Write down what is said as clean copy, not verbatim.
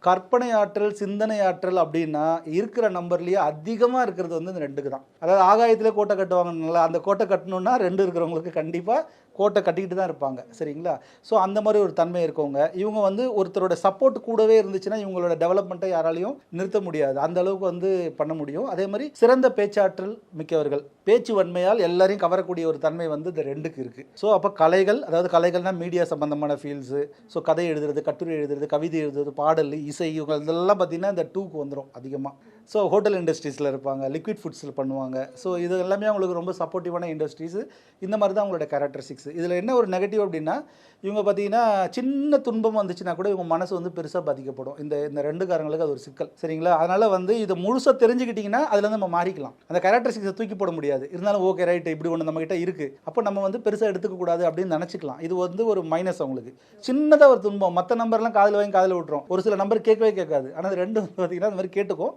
கற்பனை ஆற்றல், சிந்தனை ஆற்றல் அப்படின்னா இருக்கிற நம்பர்லேயே அதிகமாக இருக்கிறது வந்து இந்த 2க்கு தான். அதாவது ஆகாயத்திலே கோட்டை கட்டுவாங்கனால அந்த கோட்டை கட்டணுன்னா 2 இருக்கிறவங்களுக்கு கண்டிப்பாக கோட்டை கட்டிக்கிட்டு தான் இருப்பாங்க. சரிங்களா? ஸோ அந்த மாதிரி ஒரு தன்மை இருக்கவங்க. இவங்க வந்து ஒருத்தரோட சப்போர்ட் கூடவே இருந்துச்சுன்னா இவங்களோட டெவலப்மெண்ட்டை யாராலையும் நிறுத்த முடியாது. அந்த அளவுக்கு வந்து பண்ண முடியும். அதே மாதிரி சிறந்த பேச்சாற்றல் மிக்கவர்கள். பேச்சு வன்மையால் எல்லாரையும் கவரக்கூடிய ஒரு தன்மை வந்து இந்த 2க்கு இருக்குது. ஸோ அப்போ கலைகள், அதாவது கலைகள்னால் மீடியா சம்பந்தமான ஃபீல்ட்ஸு, ஸோ கதை எழுதுறது, கட்டுரை எழுதுறது, கவிதை எழுதுறது, பாடல், இசை, இவங்க இதெல்லாம் பார்த்திங்கன்னா இந்த 2க்கு வந்துடும் அதிகமாக. ஸோ ஹோட்டல் இண்டஸ்ட்ரீஸில் இருப்பாங்க, லிக்விட் ஃபுட்ஸில் பண்ணுவாங்க. ஸோ இது எல்லாமே அவங்களுக்கு ரொம்ப சப்போர்ட்டிவான இண்டஸ்ட்ரீஸு. இந்த மாதிரி தான் அவங்களோட கேரக்டரிஸ்டிக்ஸ். இதில் என்ன ஒரு நெகட்டிவ் அப்படின்னா இவங்க பார்த்தீங்கன்னா சின்ன துன்பம் வந்துச்சுன்னா கூட இவங்க மனசு வந்து பெருசாக பாதிக்கப்படும். இந்த 2 காரங்களுக்கு அது ஒரு சிக்கல். சரிங்களா? அதனால் வந்து இதை முழுசாக தெரிஞ்சுக்கிட்டிங்கன்னா அதில் வந்து நம்ம மாறிக்கலாம். அந்த கேரக்டரிஸ்டிக்ஸை தூக்கி போட முடியாது. இருந்தாலும் ஓகே ரைட் இப்படி ஒன்று நம்மகிட்ட இருக்குது, அப்போ நம்ம வந்து பெருசாக எடுத்துக்கக்கூடாது அப்படின்னு நினச்சிக்கலாம். இது வந்து ஒரு மைனஸ் அவங்களுக்கு. சின்னதாக ஒரு துன்பம், மற்ற நம்பர்லாம் காதில் வாங்கி காதில் விட்டுரும். ஒரு சில நம்பர் கேட்கவே கேட்காது. ஆனால் அது 2 பார்த்தீங்கன்னா அந்த மாதிரி கேட்டுக்கும்.